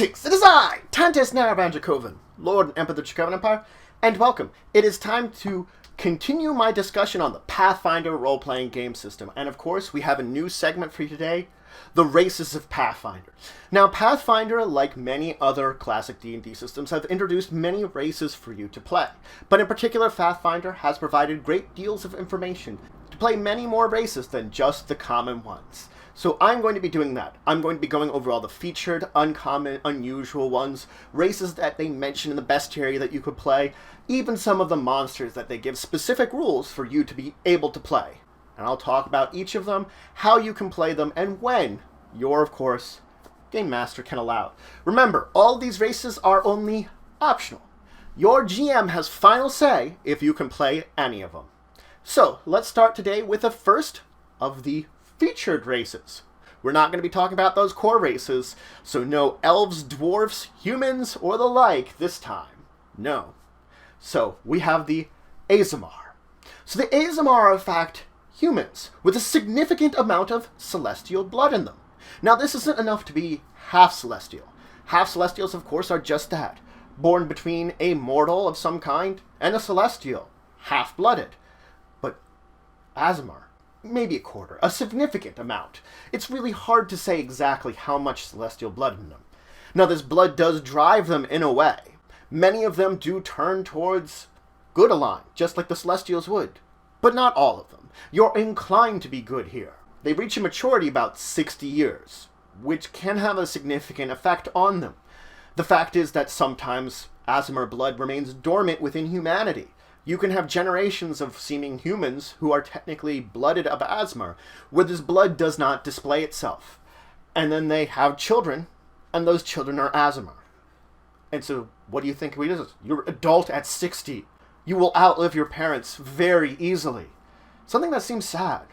Greetings, it is I, Tantus Naravan Dracovin, Lord and Emperor of the Dracovin Empire, and welcome. It is time to continue my discussion on the Pathfinder role-playing game system, and of course we have a new segment for you today, the races of Pathfinder. Now Pathfinder, like many other classic D&D systems, have introduced many races for you to play, but in particular Pathfinder has provided great deals of information to play many more races than just the common ones. So I'm going to be doing that. I'm going to be going over all the featured, uncommon, unusual ones, races that they mention in the bestiary that you could play, even some of the monsters that they give specific rules for you to be able to play. And I'll talk about each of them, how you can play them, and when your, of course, game master can allow. Remember, all these races are only optional. Your GM has final say if you can play any of them. So, let's start today with the first of the featured races. We're not going to be talking about those core races, so no elves, dwarfs, humans, or the like this time. No. So, we have the Aasimar. So the Aasimar are, in fact, humans, with a significant amount of celestial blood in them. Now, this isn't enough to be half-celestial. Half-celestials, of course, are just that. Born between a mortal of some kind and a celestial. Half-blooded. But Aasimar, maybe a quarter, a significant amount. It's really hard to say exactly how much celestial blood in them. Now, this blood does drive them in a way. Many of them do turn towards good aligned, just like the celestials would. But not all of them. You're inclined to be good here. They reach a maturity about 60 years, which can have a significant effect on them. The fact is that sometimes Aasimar blood remains dormant within humanity. You can have generations of seeming humans who are technically blooded of Aasimar, where this blood does not display itself. And then they have children, and those children are Aasimar. And so, what do you think it is? You're adult at 60. You will outlive your parents very easily. Something that seems sad.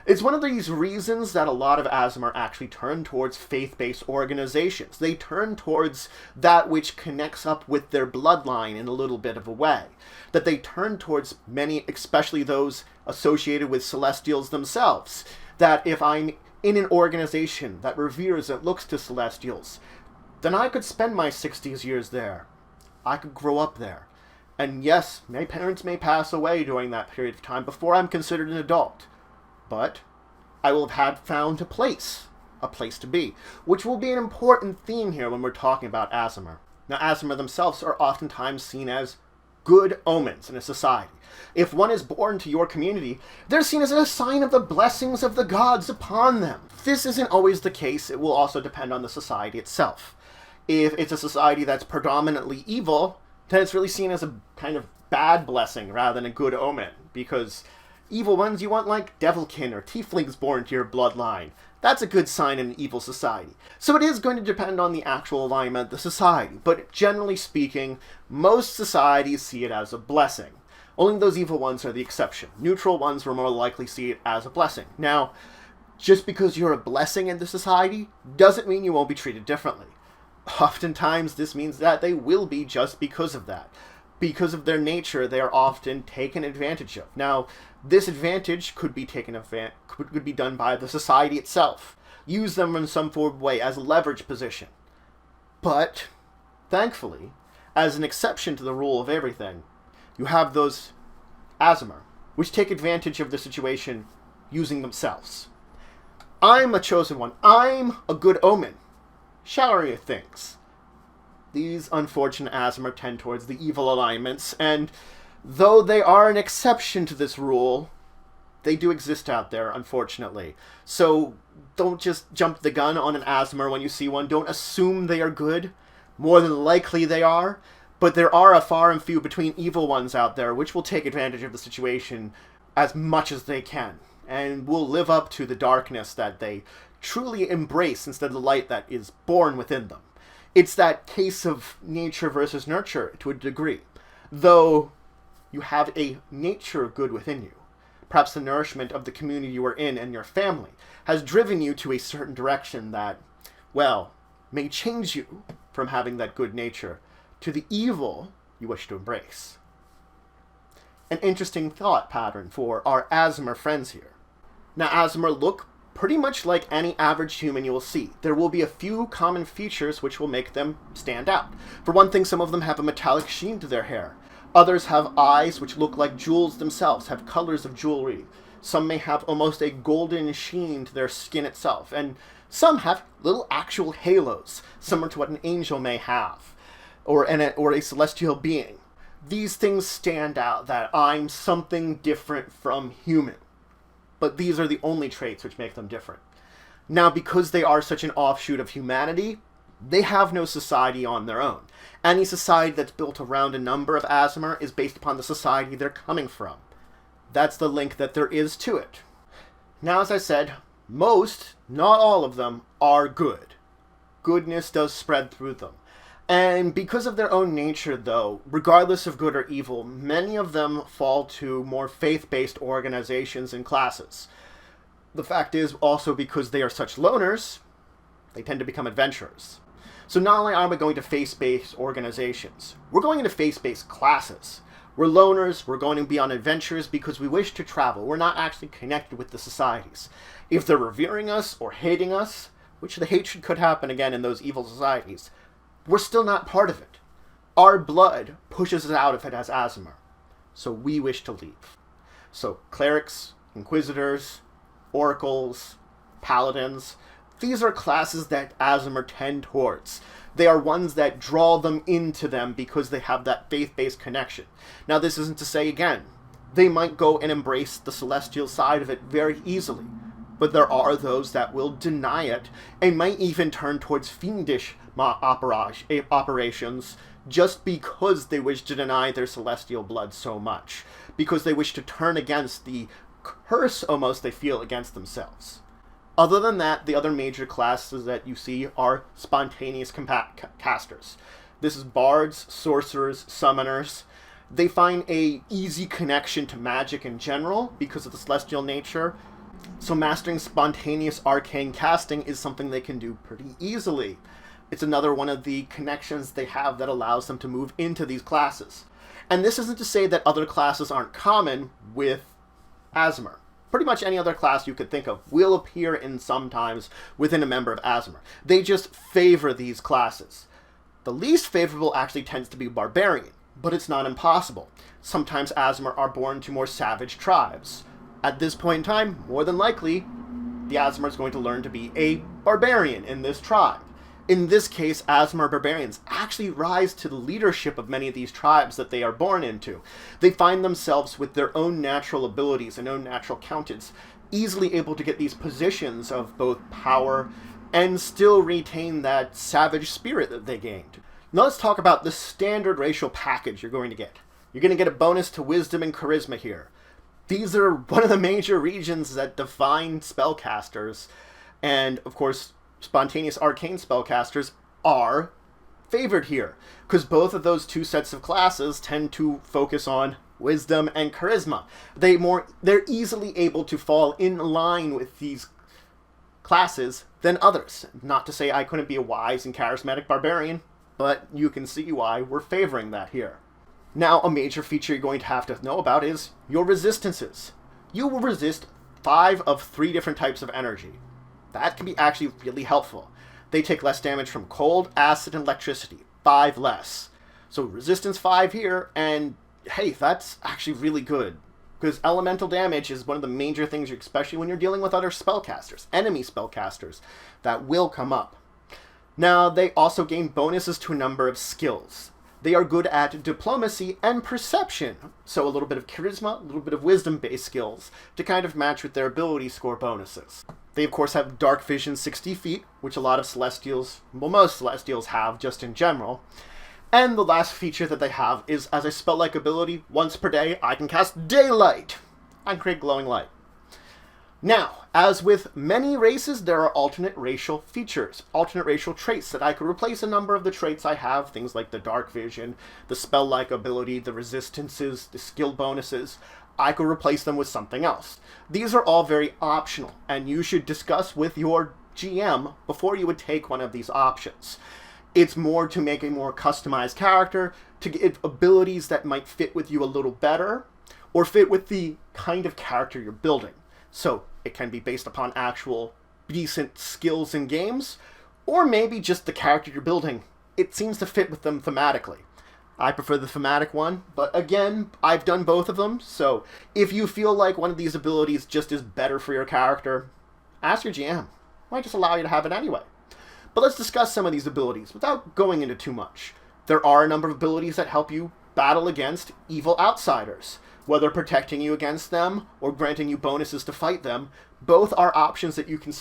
It's one of these reasons that a lot of Aasimar actually turn towards faith-based organizations. They turn towards that which connects up with their bloodline in a little bit of a way. That they turn towards many, especially those associated with Celestials themselves. That if I'm in an organization that reveres and looks to Celestials, then I could spend my 60s years there. I could grow up there. And yes, my parents may pass away during that period of time before I'm considered an adult. But I will have found a place to be, which will be an important theme here when we're talking about Aasimar. Now, Aasimar themselves are oftentimes seen as good omens in a society. If one is born to your community, they're seen as a sign of the blessings of the gods upon them. This isn't always the case. It will also depend on the society itself. If it's a society that's predominantly evil, then it's really seen as a kind of bad blessing rather than a good omen, because evil ones you want like devilkin or tieflings born to your bloodline. That's a good sign in an evil society. So it is going to depend on the actual alignment of the society, but generally speaking, most societies see it as a blessing. Only those evil ones are the exception. Neutral ones will more likely see it as a blessing. Now, just because you're a blessing in the society doesn't mean you won't be treated differently. Oftentimes this means that they will be just because of that. Because of their nature, they are often taken advantage of. Now, this advantage could be could be done by the society itself. Use them in some form of way as a leverage position. But, thankfully, as an exception to the rule of everything, you have those Aasimar, which take advantage of the situation using themselves. I'm a chosen one. I'm a good omen. Showery of things. These unfortunate Aasimar tend towards the evil alignments, and though they are an exception to this rule, they do exist out there, unfortunately. So don't just jump the gun on an Aasimar when you see one. Don't assume they are good. More than likely they are, but there are a far and few between evil ones out there which will take advantage of the situation as much as they can, and will live up to the darkness that they truly embrace instead of the light that is born within them. It's that case of nature versus nurture to a degree. Though you have a nature good within you, perhaps the nourishment of the community you are in and your family has driven you to a certain direction that, well, may change you from having that good nature to the evil you wish to embrace. An interesting thought pattern for our Aasimar friends here. Now, Aasimar look pretty much like any average human you will see. There will be a few common features which will make them stand out. For one thing, some of them have a metallic sheen to their hair. Others have eyes which look like jewels themselves, have colors of jewelry. Some may have almost a golden sheen to their skin itself, and some have little actual halos, similar to what an angel may have, or a celestial being. These things stand out, that I'm something different from human. But these are the only traits which make them different. Now, because they are such an offshoot of humanity, they have no society on their own. Any society that's built around a number of Aasimar is based upon the society they're coming from. That's the link that there is to it. Now, as I said, most, not all of them, are good. Goodness does spread through them. And because of their own nature, though, regardless of good or evil, many of them fall to more faith-based organizations and classes. The fact is, also because they are such loners, they tend to become adventurers. So not only are we going to faith-based organizations, we're going into faith-based classes. We're loners, we're going to be on adventures because we wish to travel. We're not actually connected with the societies. If they're revering us or hating us, which the hatred could happen again in those evil societies, we're still not part of it. Our blood pushes us out of it as Aasimar, so we wish to leave. So clerics, inquisitors, oracles, paladins, these are classes that Aasimar tend towards. They are ones that draw them into them because they have that faith-based connection. Now, this isn't to say, again, they might go and embrace the celestial side of it very easily, but there are those that will deny it and might even turn towards fiendish operations just because they wish to deny their celestial blood so much, because they wish to turn against the curse almost they feel against themselves. Other than that, the other major classes that you see are spontaneous casters. This is bards, sorcerers, summoners. They find a easy connection to magic in general because of the celestial nature. So mastering spontaneous arcane casting is something they can do pretty easily. It's another one of the connections they have that allows them to move into these classes. And this isn't to say that other classes aren't common with Aasimar. Pretty much any other class you could think of will appear in sometimes within a member of Aasimar. They just favor these classes. The least favorable actually tends to be Barbarian, but it's not impossible. Sometimes Aasimar are born to more savage tribes. At this point in time, more than likely, the Aasimar is going to learn to be a Barbarian in this tribe. In this case, Aasimar barbarians actually rise to the leadership of many of these tribes that they are born into. They find themselves with their own natural abilities and own natural counteds, easily able to get these positions of both power and still retain that savage spirit that they gained. Now let's talk about the standard racial package you're going to get. You're going to get a bonus to wisdom and charisma here. These are one of the major regions that define spellcasters, and of course, spontaneous arcane spellcasters are favored here, because both of those two sets of classes tend to focus on wisdom and charisma. They're easily able to fall in line with these classes than others. Not to say I couldn't be a wise and charismatic barbarian, but you can see why we're favoring that here. Now, a major feature you're going to have to know about is your resistances. You will resist 5 of 3 different types of energy. That can be actually really helpful. They take less damage from cold, acid, and electricity. 5 less. So resistance 5 here, and hey, that's actually really good. Because elemental damage is one of the major things, especially when you're dealing with other spellcasters, enemy spellcasters, that will come up. Now, they also gain bonuses to a number of skills. They are good at diplomacy and perception, so a little bit of charisma, a little bit of wisdom-based skills to kind of match with their ability score bonuses. They, of course, have dark vision 60 feet, which a lot of Celestials, well, most Celestials have just in general. And the last feature that they have is, as a spell-like ability, once per day, I can cast Daylight and create glowing light. Now, as with many races, there are alternate racial features, alternate racial traits that I could replace a number of the traits I have, things like the dark vision, the spell-like ability, the resistances, the skill bonuses. I could replace them with something else. These are all very optional, and you should discuss with your GM before you would take one of these options. It's more to make a more customized character, to get abilities that might fit with you a little better, or fit with the kind of character you're building. So, It can be based upon actual decent skills in games, or maybe just the character you're building. It seems to fit with them thematically. I prefer the thematic one, but again, I've done both of them, so if you feel like one of these abilities just is better for your character, ask your GM. Might just allow you to have it anyway. But let's discuss some of these abilities without going into too much. There are a number of abilities that help you battle against evil outsiders. Whether protecting you against them or granting you bonuses to fight them, both are options that you can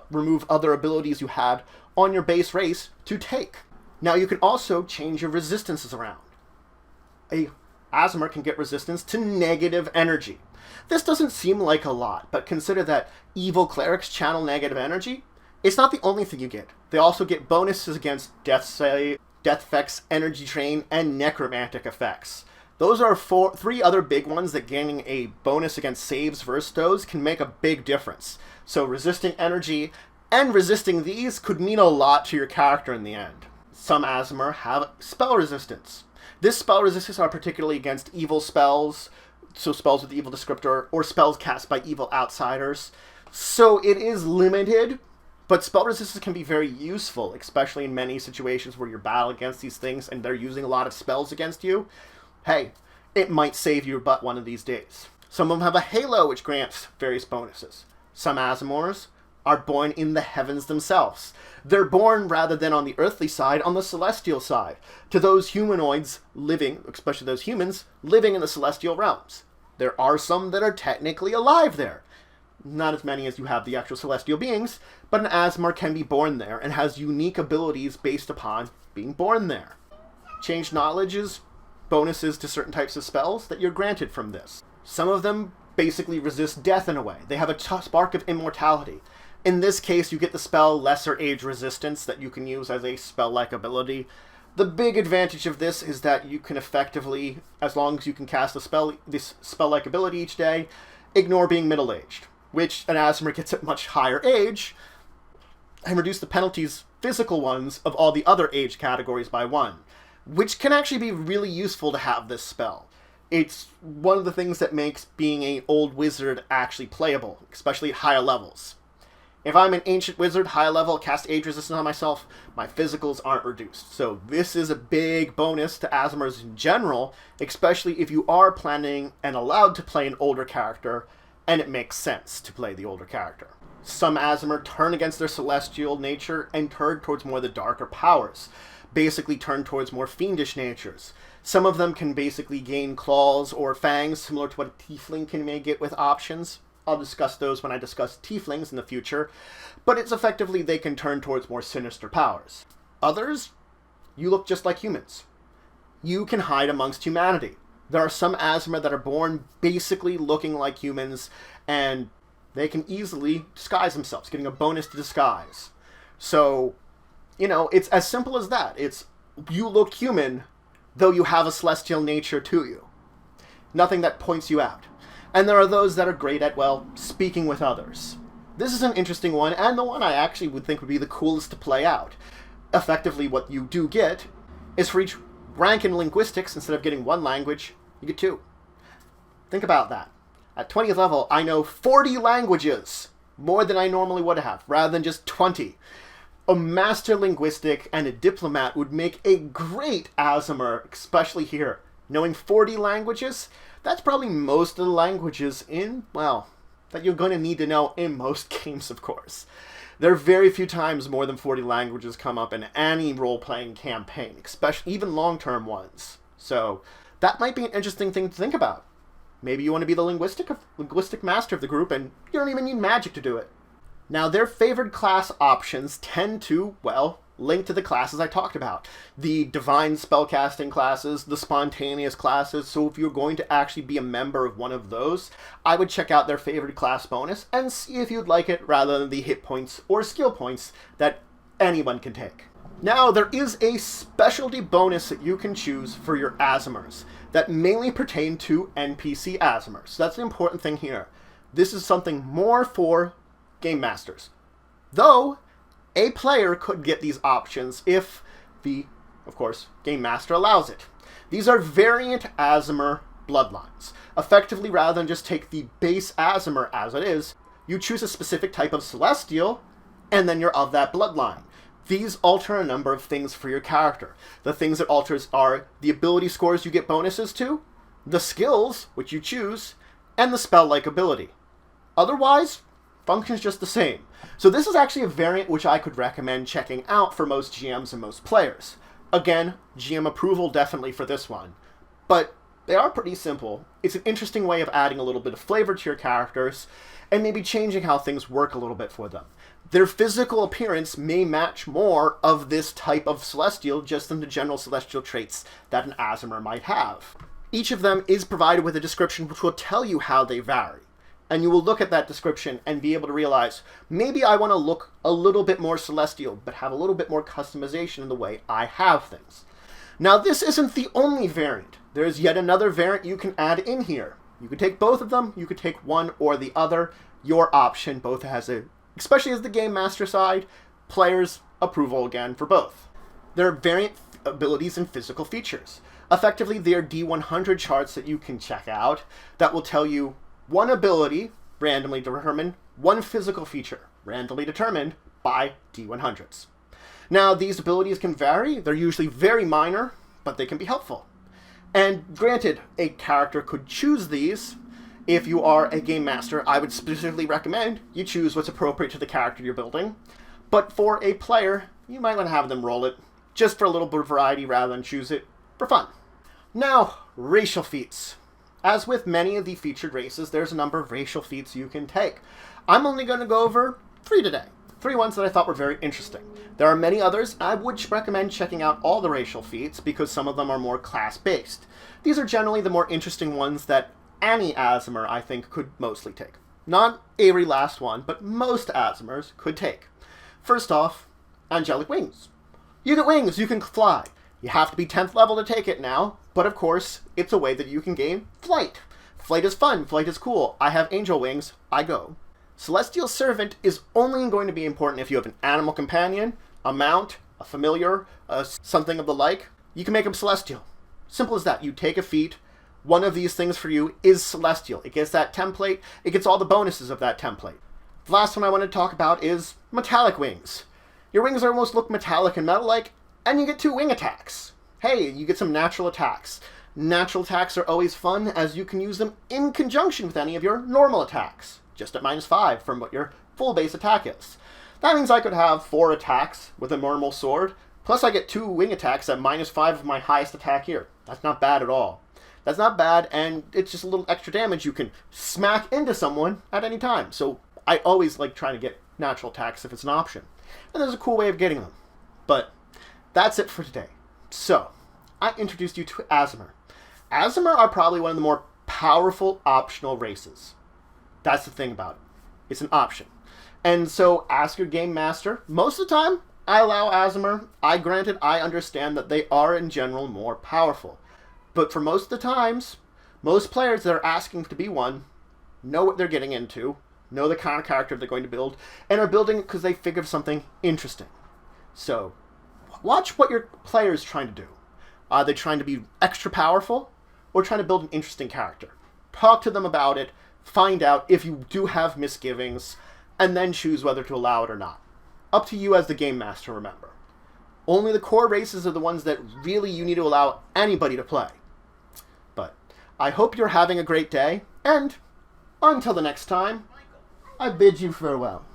remove other abilities you had on your base race to take. Now you can also change your resistances around. A Aasimar can get resistance to negative energy. This doesn't seem like a lot, but consider that evil clerics channel negative energy. It's not the only thing you get. They also get bonuses against death effects, energy drain, and necromantic effects. Those are three other big ones that gaining a bonus against saves versus those can make a big difference. So resisting energy and resisting these could mean a lot to your character in the end. Some Aasimar have spell resistance. This spell resistance are particularly against evil spells, so spells with evil descriptor, or spells cast by evil outsiders. So it is limited, but spell resistance can be very useful, especially in many situations where you're battling against these things and they're using a lot of spells against you. Hey, it might save your butt one of these days. Some of them have a halo which grants various bonuses. Some Aasimars are born in the heavens themselves. They're born, rather than on the earthly side, on the celestial side, to those humanoids living, especially those humans, living in the celestial realms. There are some that are technically alive there. Not as many as you have the actual celestial beings, but an Aasimar can be born there and has unique abilities based upon being born there. Changed knowledge is bonuses to certain types of spells that you're granted from this. Some of them basically resist death in a way. They have a spark of immortality. In this case, you get the spell Lesser Age Resistance that you can use as a spell-like ability. The big advantage of this is that you can effectively, as long as you can cast this spell-like ability each day, ignore being middle-aged, which an Aasimar gets at much higher age, and reduce the penalties, physical ones, of all the other age categories by 1, which can actually be really useful to have this spell. It's one of the things that makes being an old wizard actually playable, especially at higher levels. If I'm an ancient wizard, high level, cast age resistance on myself, my physicals aren't reduced. So this is a big bonus to Aasimars in general, especially if you are planning and allowed to play an older character, and it makes sense to play the older character. Some Aasimar turn against their celestial nature and turn towards more of the darker powers, basically turn towards more fiendish natures. Some of them can basically gain claws or fangs, similar to what a tiefling may get with options. I'll discuss those when I discuss tieflings in the future, but it's effectively they can turn towards more sinister powers. Others, you look just like humans. You can hide amongst humanity. There are some Aasimar that are born basically looking like humans, and they can easily disguise themselves, getting a bonus to disguise. So, it's as simple as that. It's, you look human, though you have a celestial nature to you. Nothing that points you out. And there are those that are great at, speaking with others. This is an interesting one, and the one I actually would think would be the coolest to play out. Effectively, what you do get is for each rank in linguistics, instead of getting 1 language, you get 2. Think about that. At 20th level, I know 40 languages, more than I normally would have, rather than just 20. A master linguistic and a diplomat would make a great Aasimar, especially here. Knowing 40 languages, that's probably most of the languages that you're going to need to know in most games, of course. There are very few times more than 40 languages come up in any role-playing campaign, especially even long-term ones. So that might be an interesting thing to think about. Maybe you want to be the linguistic master of the group, and you don't even need magic to do it. Now, their favored class options tend to, link to the classes I talked about. The divine spellcasting classes, the spontaneous classes. So if you're going to actually be a member of one of those, I would check out their favored class bonus and see if you'd like it, rather than the hit points or skill points that anyone can take. Now, there is a specialty bonus that you can choose for your Aasimars that mainly pertain to NPC Aasimars. So that's the important thing here. This is something more for Game Masters. Though, a player could get these options if the, of course, Game Master allows it. These are variant Aasimar bloodlines. Effectively, rather than just take the base Aasimar as it is, You choose a specific type of celestial, and then you're of that bloodline. These alter a number of things for your character. The things it alters are the ability scores you get bonuses to, the skills, which you choose, and the spell-like ability. Otherwise, functions just the same. So this is actually a variant which I could recommend checking out for most GMs and most players. Again, GM approval definitely for this one. But they are pretty simple. It's an interesting way of adding a little bit of flavor to your characters, and maybe changing how things work a little bit for them. Their physical appearance may match more of this type of celestial just than the general celestial traits that an Aasimar might have. Each of them is provided with a description which will tell you how they vary. And you will look at that description and be able to realize, maybe I want to look a little bit more celestial, but have a little bit more customization in the way I have things. Now, this isn't the only variant. There's yet another variant you can add in here. You could take both of them, you could take one or the other. Your option. Both has a, especially as the Game Master side, players' approval again for both. There are variant abilities and physical features. Effectively, they are D100 charts that you can check out that will tell you one ability, randomly determined, one physical feature, randomly determined by D100s. Now, these abilities can vary. They're usually very minor, but they can be helpful. And granted, a character could choose these. If you are a game master, I would specifically recommend you choose what's appropriate to the character you're building. But for a player, you might want to have them roll it, just for a little bit of variety rather than choose it for fun. Now, racial feats. As with many of the featured races, there's a number of racial feats you can take. I'm only going to go over 3 today. 3 ones that I thought were very interesting. There are many others. I would recommend checking out all the racial feats because some of them are more class-based. These are generally the more interesting ones that any Aasimar, I think, could mostly take. Not every last one, but most Aasimars could take. First off, Angelic Wings. You get wings, you can fly. You have to be 10th level to take it now, but of course, it's a way that you can gain flight. Flight is fun, flight is cool. I have angel wings, I go. Celestial Servant is only going to be important if you have an animal companion, a mount, a familiar, something of the like. You can make them celestial. Simple as that. You take a feat. One of these things for you is celestial. It gets that template. It gets all the bonuses of that template. The last one I want to talk about is metallic wings. Your wings almost look metallic and metal-like, and you get 2 wing attacks. Hey, you get some natural attacks. Natural attacks are always fun, as you can use them in conjunction with any of your normal attacks, just at -5 from what your full base attack is. That means I could have 4 attacks with a normal sword, plus I get 2 wing attacks at -5 of my highest attack here. That's not bad at all. That's not bad, and it's just a little extra damage you can smack into someone at any time. So I always like trying to get natural attacks if it's an option. And there's a cool way of getting them. But that's it for today. So, I introduced you to Aasimar. Aasimar are probably one of the more powerful optional races. That's the thing about it. It's an option. And so, ask your game master. Most of the time, I allow Aasimar. Granted, I understand that they are in general more powerful. But for most of the times, most players that are asking to be one know what they're getting into, know the kind of character they're going to build, and are building it because they figured something interesting. So, watch what your player is trying to do. Are they trying to be extra powerful, or trying to build an interesting character? Talk to them about it, find out if you do have misgivings, and then choose whether to allow it or not. Up to you as the game master, remember. Only the core races are the ones that really you need to allow anybody to play. But I hope you're having a great day, and until the next time, I bid you farewell.